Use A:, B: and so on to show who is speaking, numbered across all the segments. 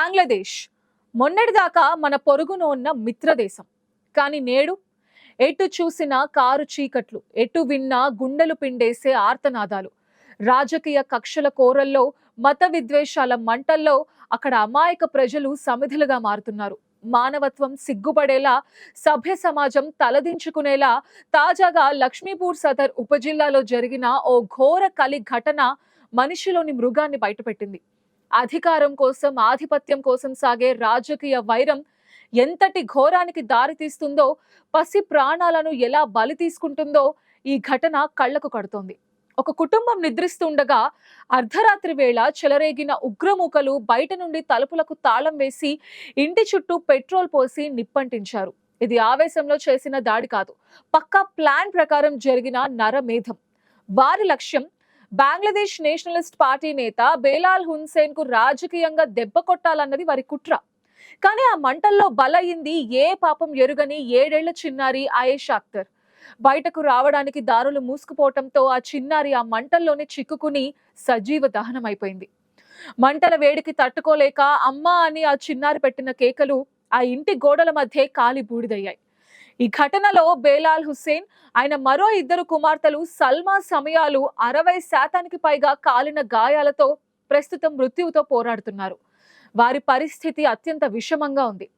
A: బంగ్లాదేశ్ మొన్నటిదాకా మన పొరుగున ఉన్న మిత్రదేశం. కానీ నేడు ఎటు చూసినా కారు చీకట్లు, ఎటు విన్నా గుండెలు పిండేసే ఆర్తనాదాలు. రాజకీయ కక్షల కోరల్లో, మత విద్వేషాల మంటల్లో అక్కడ అమాయక ప్రజలు సమిధులుగా మారుతున్నారు. మానవత్వం సిగ్గుపడేలా, సభ్య సమాజం తలదించుకునేలా తాజాగా లక్ష్మీపూర్ సదర్ ఉపజిల్లాలో జరిగిన ఓ ఘోర కలి ఘటన మనిషిలోని మృగాన్ని బయటపెట్టింది. అధికారం కోసం, ఆధిపత్యం కోసం సాగే రాజకీయ వైరం ఎంతటి ఘోరానికి దారితీస్తుందో, పసి ప్రాణాలను ఎలా బలి తీసుకుంటుందో ఈ ఘటన కళ్లకు కడుతోంది. ఒక కుటుంబం నిద్రిస్తుండగా అర్ధరాత్రి వేళ చెలరేగిన ఉగ్రమూకలు బయట నుండి తలుపులకు తాళం వేసి ఇంటి చుట్టూ పెట్రోల్ పోసి నిప్పంటించారు. ఇది ఆవేశంలో చేసిన దాడి కాదు, పక్కా ప్లాన్ ప్రకారం జరిగిన నరమేధం. వారి లక్ష్యం బంగ్లాదేశ్ నేషనలిస్ట్ పార్టీ నేత బేలాల్ హుస్సేన్ కు రాజకీయంగా దెబ్బ కొట్టాలన్నది వారి కుట్ర. కానీ ఆ మంటల్లో బలయింది ఏ పాపం ఎరుగని 7 ఏళ్ల చిన్నారి ఆయేషా అఖ్తర్. బయటకు రావడానికి దారులు మూసుకుపోవటంతో ఆ చిన్నారి ఆ మంటల్లోనే చిక్కుకుని సజీవ దహనమైపోయింది. మంటల వేడికి తట్టుకోలేక అమ్మా అని ఆ చిన్నారి పెట్టిన కేకలు ఆ ఇంటి గోడల మధ్య కాలి బూడిదయ్యాయి. ఈ ఘటనలో బేలాల్ హుస్సేన్, ఆయన మరో 2 కుమార్తెలు సల్మా సమయాలు 60% పైగా కాలిన గాయాలతో ప్రస్తుతం మృత్యువుతో పోరాడుతున్నారు. వారి పరిస్థితి అత్యంత విషమంగా ఉంది.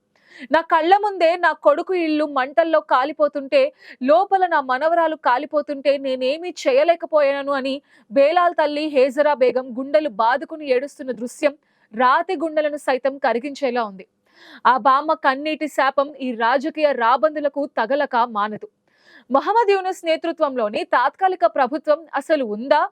A: నా కళ్ళ ముందే నా కొడుకు ఇల్లు మంటల్లో కాలిపోతుంటే, లోపల నా మనవరాలు కాలిపోతుంటే నేనేమీ చేయలేకపోయాను అని బేలాల్ తల్లి హేజరా బేగం గుండెలు బాదుకుని ఏడుస్తున్న దృశ్యం రాతి గుండెలను సైతం కరిగించేలా ఉంది. ఆ బామ్మ కన్నీటి శాపం ఈ రాజకీయ రాబందులకు తగలక మానదు. మహమ్మద్ యూనుస్ నేతృత్వంలోని తాత్కాలిక ప్రభుత్వం అసలు ఉందా,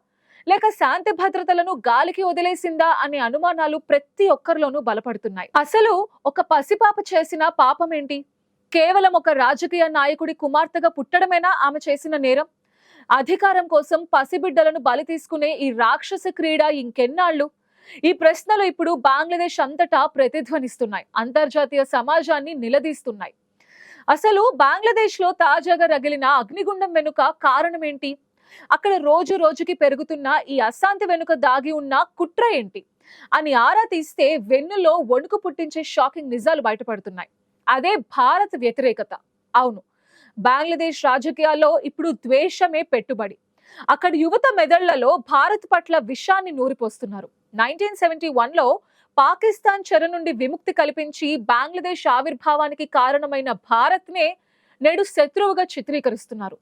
A: లేక శాంతి భద్రతలను గాలికి వదిలేసిందా అనే అనుమానాలు ప్రతి ఒక్కరిలోనూ బలపడుతున్నాయి. అసలు ఒక పసిపాప చేసిన పాపం ఏంటి? కేవలం ఒక రాజకీయ నాయకుడి కుమార్తెగా పుట్టడమేనా ఆమె చేసిన నేరం? అధికారం కోసం పసిబిడ్డలను బలి తీసుకునే ఈ రాక్షస క్రీడ ఇంకెన్నాళ్ళు? ఈ ప్రశ్నలు ఇప్పుడు బంగ్లాదేశ్ అంతటా ప్రతిధ్వనిస్తున్నాయి, అంతర్జాతీయ సమాజాన్ని నిలదీస్తున్నాయి. అసలు బంగ్లాదేశ్ లో తాజాగా రగిలిన అగ్నిగుండం వెనుక కారణం ఏంటి? అక్కడ రోజు రోజుకి పెరుగుతున్న ఈ అశాంతి వెనుక దాగి ఉన్న కుట్ర ఏంటి అని ఆరా తీస్తే వెన్నులో వణుకు పుట్టించే షాకింగ్ నిజాలు బయటపడుతున్నాయి. అదే భారత్ వ్యతిరేకత. అవును, బంగ్లాదేశ్ రాజకీయాల్లో ఇప్పుడు ద్వేషమే పెట్టుబడి. అక్కడ యువత మెదళ్లలో భారత్ పట్ల విషాన్ని నూరిపోస్తున్నారు. 1971లో పాకిస్తాన్ చెర నుండి విముక్తి కల్పించి బంగ్లాదేశ్ ఆవిర్భావానికి కారణమైన భారత్నే నేడు శత్రువుగా చిత్రీకరిస్తున్నారు.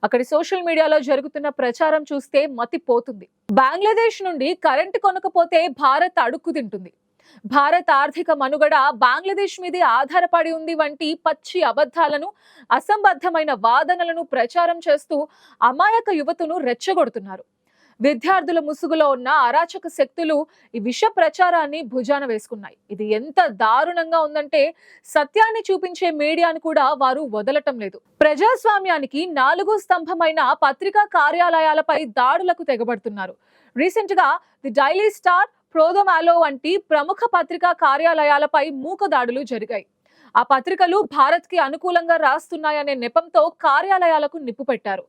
A: అక్కడి సోషల్ మీడియాలో జరుగుతున్న ప్రచారం చూస్తే మతిపోతుంది. బంగ్లాదేశ్ నుండి కరెంటు కొనకపోతే భారత్ అడుక్కు తింటుంది, భారత్ ఆర్థిక మనుగడ బంగ్లాదేశ్ మీదే ఆధారపడి ఉంది వంటి పచ్చి అబద్ధాలను, అసంబద్ధమైన వాదనలను ప్రచారం చేస్తూ అమాయక యువతను రెచ్చగొడుతున్నారు. విద్యార్థుల ముసుగులో ఉన్న అరాచక శక్తులు ఈ విష ప్రచారాన్ని భుజాన వేసుకున్నాయి. ఇది ఎంత దారుణంగా ఉందంటే సత్యాన్ని చూపించే మీడియాను కూడా వారు వదలటం లేదు. ప్రజాస్వామ్యానికి 4 స్తంభమైన పత్రికా కార్యాలయాలపై దాడులకు తెగబడుతున్నారు. రీసెంట్ గా ది డైలీ స్టార్, ప్రోదోమాలో వంటి ప్రముఖ పత్రికా కార్యాలయాలపై మూక దాడులు జరిగాయి. ఆ పత్రికలు భారత్ కి అనుకూలంగా రాస్తున్నాయనే నెపంతో కార్యాలయాలకు నిప్పు పెట్టారు.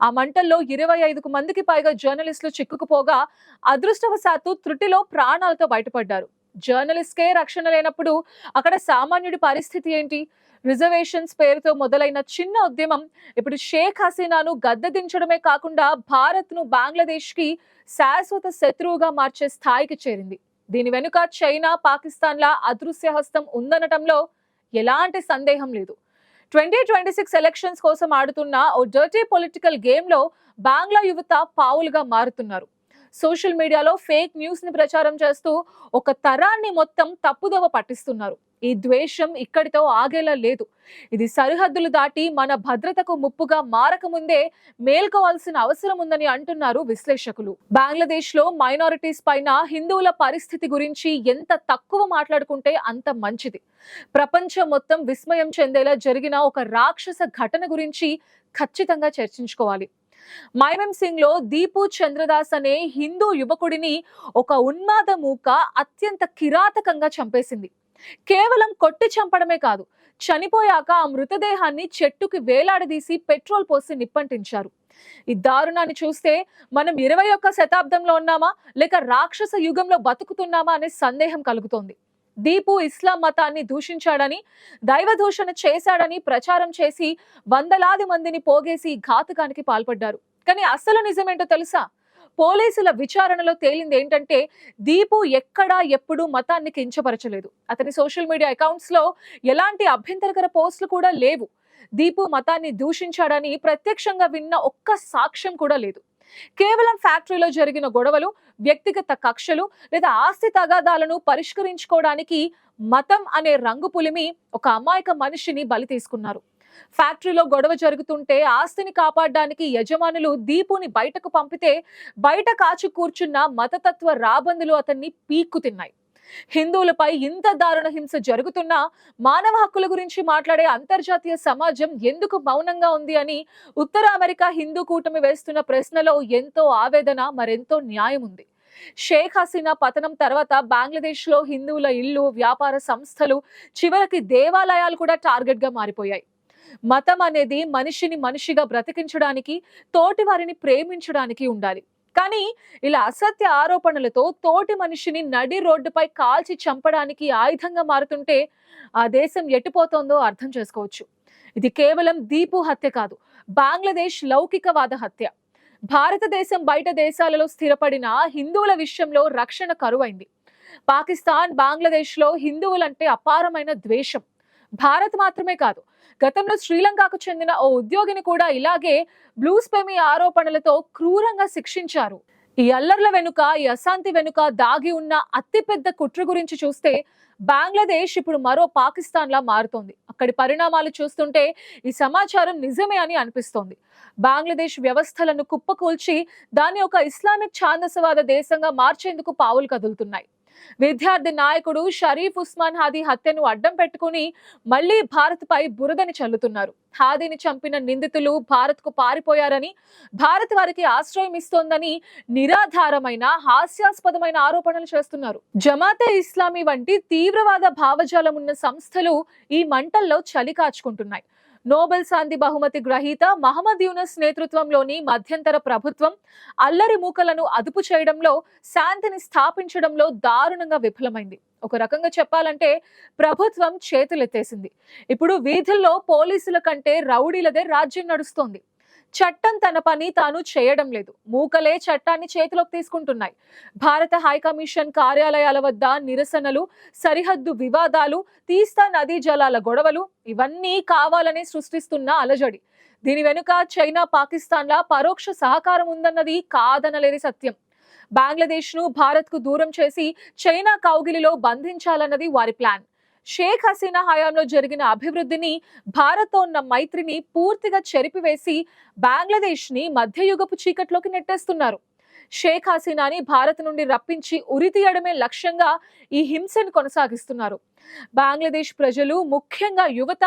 A: ఆ మంటల్లో 25 మందికి పైగా జర్నలిస్టులు చిక్కుకుపోగా అదృష్టవశాత్తు త్రుటిలో ప్రాణాలతో బయటపడ్డారు. జర్నలిస్ట్కే రక్షణ లేనప్పుడు అక్కడ సామాన్యుడి పరిస్థితి ఏంటి? రిజర్వేషన్స్ పేరుతో మొదలైన చిన్న ఉద్యమం ఇప్పుడు షేక్ హసీనాను గద్దెదించడమే కాకుండా భారత్ ను బంగ్లాదేశ్ కి శాశ్వత శత్రువుగా మార్చే స్థాయికి చేరింది. దీని వెనుక చైనా, పాకిస్తాన్ల అదృశ్య హస్తం ఉందనటంలో ఎలాంటి సందేహం లేదు. 2026 ఎలక్షన్స్ కోసం ఆడుతున్న ఓ డర్టీ పొలిటికల్ గేమ్ లో బంగ్లా యువత పావులుగా మారుతున్నారు. సోషల్ మీడియాలో ఫేక్ న్యూస్ ని ప్రచారం చేస్తూ ఒక తరాన్ని మొత్తం తప్పుదోవ పట్టిస్తున్నారు. ఈ ద్వేషం ఇక్కడితో ఆగేలా లేదు. ఇది సరిహద్దులు దాటి మన భద్రతకు ముప్పుగా మారకముందే మేల్కోవాల్సిన అవసరం ఉందని అంటున్నారు విశ్లేషకులు. బంగ్లాదేశ్ లో మైనారిటీస్ పైన హిందువుల పరిస్థితి గురించి ఎంత తక్కువ మాట్లాడుకుంటే అంత మంచిది. ప్రపంచం మొత్తం విస్మయం చెందేలా జరిగిన ఒక రాక్షస ఘటన గురించి ఖచ్చితంగా చర్చించుకోవాలి. మైమం సింగ్ లో దీపు చంద్రదాస్ అనే హిందూ యువకుడిని ఒక ఉన్మాద మూక అత్యంత కిరాతకంగా చంపేసింది. కేవలం కొట్టి చంపడమే కాదు, చనిపోయాక ఆ మృతదేహాన్ని చెట్టుకి వేలాడదీసి పెట్రోల్ పోసి నిప్పంటించారు. ఈ దారుణాన్ని చూస్తే మనం 21వ శతాబ్దంలో ఉన్నామా లేక రాక్షస యుగంలో బతుకుతున్నామా అనే సందేహం కలుగుతోంది. దీపు ఇస్లాం మతాన్ని దూషించాడని, దైవ దూషణ చేశాడని ప్రచారం చేసి వందలాది మందిని పోగేసి ఘాతుకానికి పాల్పడ్డారు. కానీ అసలు నిజమేంటో తెలుసా? పోలీసుల విచారణలో తేలింది ఏంటంటే దీపు ఎక్కడా ఎప్పుడూ మతాన్ని కించపరచలేదు. అతని సోషల్ మీడియా అకౌంట్స్ లో ఎలాంటి అభ్యంతరకర పోస్టులు కూడా లేవు. దీపు మతాన్ని దూషించాడని ప్రత్యక్షంగా విన్న ఒక్క సాక్ష్యం కూడా లేదు. కేవలం ఫ్యాక్టరీలో జరిగిన గొడవలు, వ్యక్తిగత కక్షలు లేదా ఆస్తి తగాదాలను పరిష్కరించుకోవడానికి మతం అనే రంగు పులిమి ఒక అమాయక మనిషిని బలి తీసుకున్నారు. ఫ్యాక్టరీలో గొడవ జరుగుతుంటే ఆస్తిని కాపాడడానికి యజమానులు దీపుని బయటకు పంపితే బయట కాచి కూర్చున్న మతతత్వ రాబందులు అతన్ని పీక్కు తిన్నాయి. హిందువులపై ఇంత దారుణ హింస జరుగుతున్నా మానవ హక్కుల గురించి మాట్లాడే అంతర్జాతీయ సమాజం ఎందుకు మౌనంగా ఉంది అని ఉత్తర అమెరికా హిందూ కూటమి వేస్తున్న ప్రశ్నలో ఎంతో ఆవేదన, మరెంతో న్యాయం ఉంది. షేక్ హసీనా పతనం తర్వాత బంగ్లాదేశ్ లో హిందువుల ఇళ్లు, వ్యాపార సంస్థలు, చివరికి దేవాలయాలు కూడా టార్గెట్ గా మారిపోయాయి. మతం అనేది మనిషిని మనిషిగా బ్రతికించడానికి, తోటి వారిని ప్రేమించడానికి ఉండాలి. కానీ ఇలా అసత్య ఆరోపణలతో తోటి మనిషిని నడి రోడ్డుపై కాల్చి చంపడానికి ఆయుధంగా మారుతుంటే ఆ దేశం ఎట్టిపోతోందో అర్థం చేసుకోవచ్చు. ఇది కేవలం దీపు హత్య కాదు, బంగ్లాదేశ్ లౌకికవాద హత్య. భారతదేశం బయట దేశాలలో స్థిరపడిన హిందువుల విషయంలో రక్షణ కరువైంది. పాకిస్తాన్, బంగ్లాదేశ్ లో హిందువులంటే అపారమైన ద్వేషం. భారత్ మాత్రమే కాదు, గతంలో శ్రీలంకకు చెందిన ఓ ఉద్యోగిని కూడా ఇలాగే బ్లూస్పెమీ ఆరోపణలతో క్రూరంగా శిక్షించారు. ఈ అల్లర్ల వెనుక, ఈ అశాంతి వెనుక దాగి ఉన్న అతిపెద్ద కుట్ర గురించి చూస్తే బంగ్లాదేశ్ ఇప్పుడు మరో పాకిస్తాన్ లా మారుతోంది. అక్కడి పరిణామాలు చూస్తుంటే ఈ సమాచారం నిజమే అని అనిపిస్తోంది. బంగ్లాదేశ్ వ్యవస్థలను కుప్పకూల్చి దాన్ని ఒక ఇస్లామిక్ ఛాందసవాద దేశంగా మార్చేందుకు పావులు కదులుతున్నాయి. విద్యార్థి నాయకుడు షరీఫ్ ఉస్మాన్ హాదీ హత్యను అడ్డం పెట్టుకుని మళ్లీ భారత్ పై బురదని చల్లుతున్నారు. హాదీని చంపిన నిందితులు భారత్ కు పారిపోయారని, భారత్ వారికి ఆశ్రయం ఇస్తోందని నిరాధారమైన, హాస్యాస్పదమైన ఆరోపణలు చేస్తున్నారు. జమాతే ఇస్లామీ వంటి తీవ్రవాద భావజాలం ఉన్న సంస్థలు ఈ మంటల్లో చలి కాచుకుంటున్నాయి. నోబెల్ శాంతి బహుమతి గ్రహీత మహమ్మద్ యూనస్ నేతృత్వంలోని మధ్యంతర ప్రభుత్వం అల్లరి మూకలను అదుపు చేయడంలో, శాంతిని స్థాపించడంలో దారుణంగా విఫలమైంది. ఒక రకంగా చెప్పాలంటే ప్రభుత్వం చేతులెత్తేసింది. ఇప్పుడు వీధుల్లో పోలీసుల కంటే రౌడీలదే రాజ్యం నడుస్తోంది. చట్టం తన పని తాను చేయడం లేదు, మూకలే చట్టాన్ని చేతిలోకి తీసుకుంటున్నాయి. భారత హైకమిషన్ కార్యాలయాల వద్ద నిరసనలు, సరిహద్దు వివాదాలు, తీస్తా నదీ జలాల గొడవలు ఇవన్నీ కావాలని సృష్టిస్తున్న అలజడి. దీని వెనుక చైనా, పాకిస్తాన్ల పరోక్ష సహకారం ఉందన్నది కాదనలేని సత్యం. బంగ్లాదేశ్ ను భారత్ కు దూరం చేసి చైనా కౌగిలిలో బంధించాలన్నది వారి ప్లాన్. షేక్ హసీనా హయాంలో జరిగిన అభివృద్ధిని, భారత్తో ఉన్న మైత్రిని పూర్తిగా చెరిపివేసి బంగ్లాదేశ్ ని మధ్యయుగపు చీకట్లోకి నెట్టేస్తున్నారు. షేక్ హసీనాని భారత్ నుండి రప్పించి ఉరితీయడమే లక్ష్యంగా ఈ హింసను కొనసాగిస్తున్నారు. బంగ్లాదేశ్ ప్రజలు, ముఖ్యంగా యువత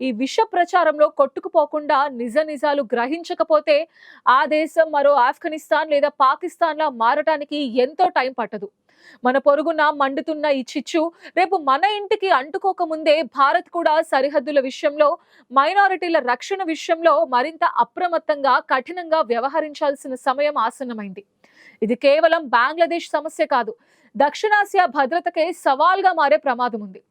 A: ఈ విష ప్రచారంలో కొట్టుకుపోకుండా నిజ నిజాలు గ్రహించకపోతే ఆ దేశం మరో ఆఫ్ఘనిస్తాన్ లేదా పాకిస్తాన్ లా మారటానికి ఎంతో టైం పట్టదు. మన పొరుగున మండుతున్న ఈ చిచ్చు రేపు మన ఇంటికి అంటుకోక ముందే భారత్ కూడా సరిహద్దుల విషయంలో, మైనారిటీల రక్షణ విషయంలో మరింత అప్రమత్తంగా, కఠినంగా వ్యవహరించాల్సిన సమయం ఆసన్నమైంది. ఇది కేవలం బంగ్లాదేశ్ సమస్య కాదు, దక్షిణాసియా భద్రతకే సవాల్గా మారే ప్రమాదం ఉంది.